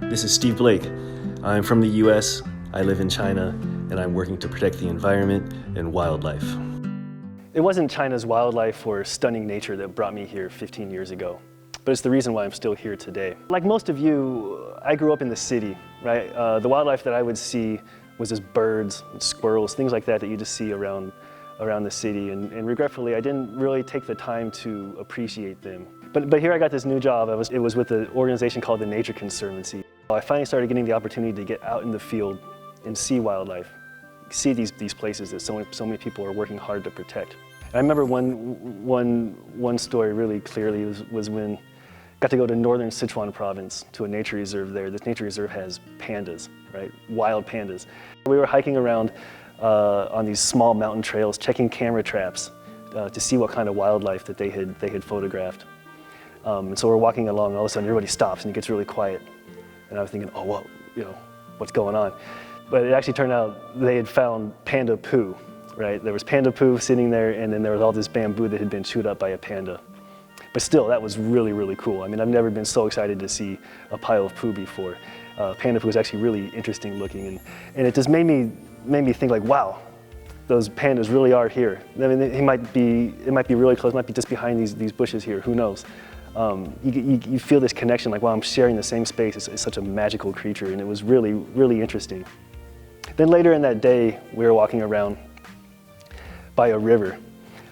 This is Steve Blake. I'm from the US, I live in China, and I'm working to protect the environment and wildlife. It wasn't China's wildlife or stunning nature that brought me here 15 years ago, but it's the reason why I'm still here today. Like most of you, I grew up in the city, right? The wildlife that I would see was just birds, squirrels, things like that you just see around the city, and regretfully, I didn't really take the time to appreciate them. But here I got this new job. It was with an organization called the Nature Conservancy. I finally started getting the opportunity to get out in the field and see wildlife, see these places that so many people are working hard to protect. And I remember one story really clearly was when I got to go to northern Sichuan province to a nature reserve there. This nature reserve has pandas, right? Wild pandas. We were hiking around on these small mountain trails, checking camera traps to see what kind of wildlife that they had photographed. And so we're walking along, and all of a sudden everybody stops and it gets really quiet. And I was thinking, oh, well, what's going on? But it actually turned out they had found panda poo, right? There was panda poo sitting there, and then there was all this bamboo that had been chewed up by a panda. But still, that was really, really cool. I mean, I've never been so excited to see a pile of poo before. Panda poo was actually really interesting looking, and it just made me think like, wow, those pandas really are here. I mean, it might be really close, it might be just behind these bushes here, who knows? You feel this connection, like, wow, I'm sharing the same space. It's such a magical creature, and it was really, really interesting. Then later in that day, we were walking around by a river,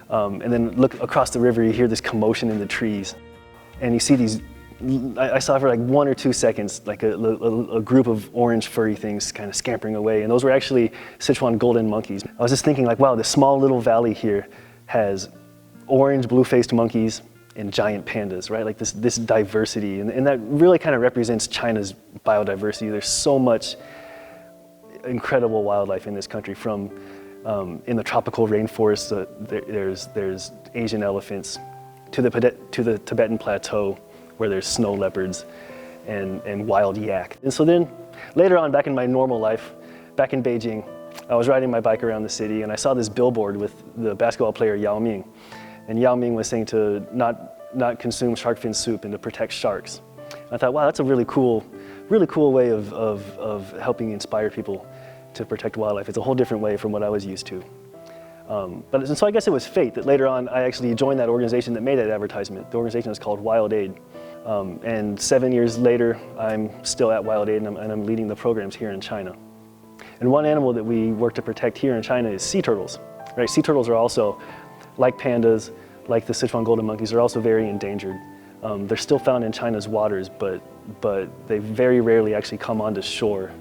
and then look across the river, you hear this commotion in the trees, and you see these, I saw for like 1 or 2 seconds, like a group of orange furry things kind of scampering away, and those were actually Sichuan golden monkeys. I was just thinking like, wow, this small little valley here has orange blue-faced monkeys and giant pandas, right? Like this diversity, and that really kind of represents China's biodiversity. There's so much incredible wildlife in this country, from in the tropical rainforest, there's Asian elephants, to the Tibetan plateau, where there's snow leopards and wild yak. And so then later on, back in my normal life, back in Beijing, I was riding my bike around the city, and I saw this billboard with the basketball player Yao Ming. And Yao Ming was saying to not consume shark fin soup and to protect sharks. And I thought, wow, that's a really cool way of helping inspire people to protect wildlife. It's a whole different way from what I was used to. And so I guess it was fate that later on I actually joined that organization that made that advertisement. The organization is called Wild Aid. And 7 years later, I'm still at Wild Aid, and I'm leading the programs here in China. And one animal that we work to protect here in China is sea turtles. Right? Sea turtles are also, like pandas, like the Sichuan golden monkeys, are also very endangered. They're still found in China's waters, but they very rarely actually come onto shore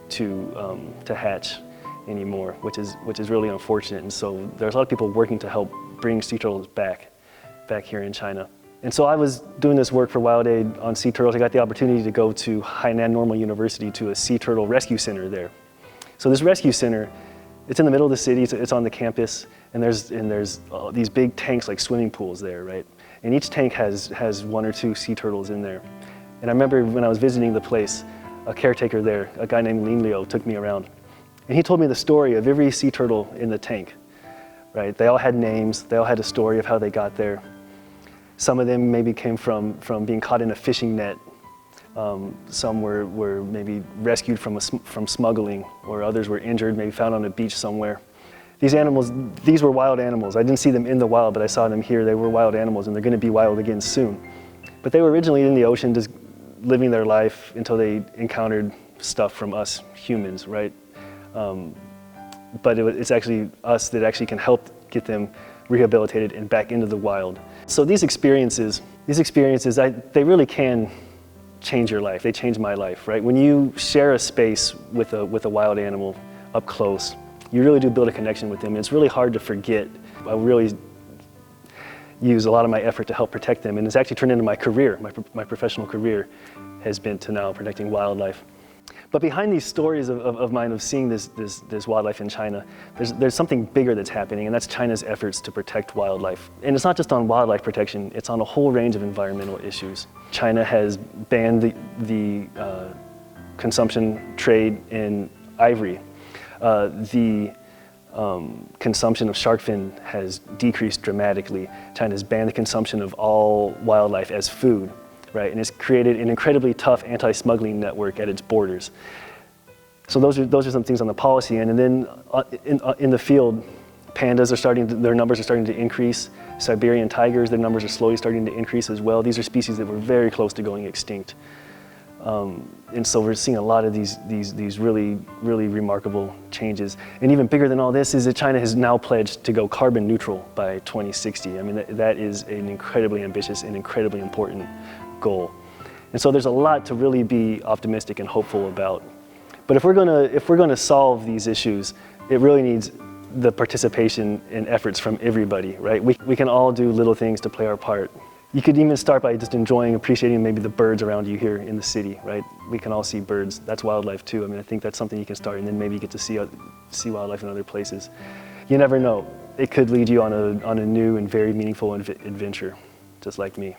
to hatch anymore, which is really unfortunate. And so there's a lot of people working to help bring sea turtles back here in China. And so I was doing this work for Wild Aid on sea turtles. I got the opportunity to go to Hainan Normal University to a sea turtle rescue center there. So this rescue center, it's in the middle of the city, it's on the campus, and there's these big tanks, like swimming pools there, right? And each tank has 1 or 2 sea turtles in there. And I remember when I was visiting the place, a caretaker there, a guy named Lin Liu, took me around. And he told me the story of every sea turtle in the tank, right? They all had names, they all had a story of how they got there. Some of them maybe came from being caught in a fishing net. Some were maybe rescued from smuggling, or others were injured, maybe found on a beach somewhere. These were wild animals. I didn't see them in the wild, but I saw them here. They were wild animals, and they're going to be wild again soon. But they were originally in the ocean, just living their life until they encountered stuff from us humans, right? But it's actually us that actually can help get them rehabilitated and back into the wild. So these experiences, they really can change your life. They change my life, right? When you share a space with a wild animal up close, you really do build a connection with them. And it's really hard to forget. I really use a lot of my effort to help protect them, and it's actually turned into my career. My professional career has been to now protecting wildlife. But behind these stories of mine of seeing this wildlife in China, there's something bigger that's happening, and that's China's efforts to protect wildlife. And it's not just on wildlife protection, it's on a whole range of environmental issues. China has banned the consumption trade in ivory. The consumption of shark fin has decreased dramatically. China's banned the consumption of all wildlife as food. right? And it's created an incredibly tough anti-smuggling network at its borders. So those are some things on the policy end. And then in the field, pandas their numbers are starting to increase. Siberian tigers, their numbers are slowly starting to increase as well. These are species that were very close to going extinct. And so we're seeing a lot of these really, really remarkable changes. And even bigger than all this is that China has now pledged to go carbon neutral by 2060. I mean, that is an incredibly ambitious and incredibly important goal. And so there's a lot to really be optimistic and hopeful about. But if we're gonna solve these issues, it really needs the participation and efforts from everybody, right? We can all do little things to play our part. You could even start by just appreciating maybe the birds around you here in the city, right? We can all see birds. That's wildlife too. I mean, I think that's something you can start, and then maybe you get to see wildlife in other places. You never know. It could lead you on a new and very meaningful adventure, just like me.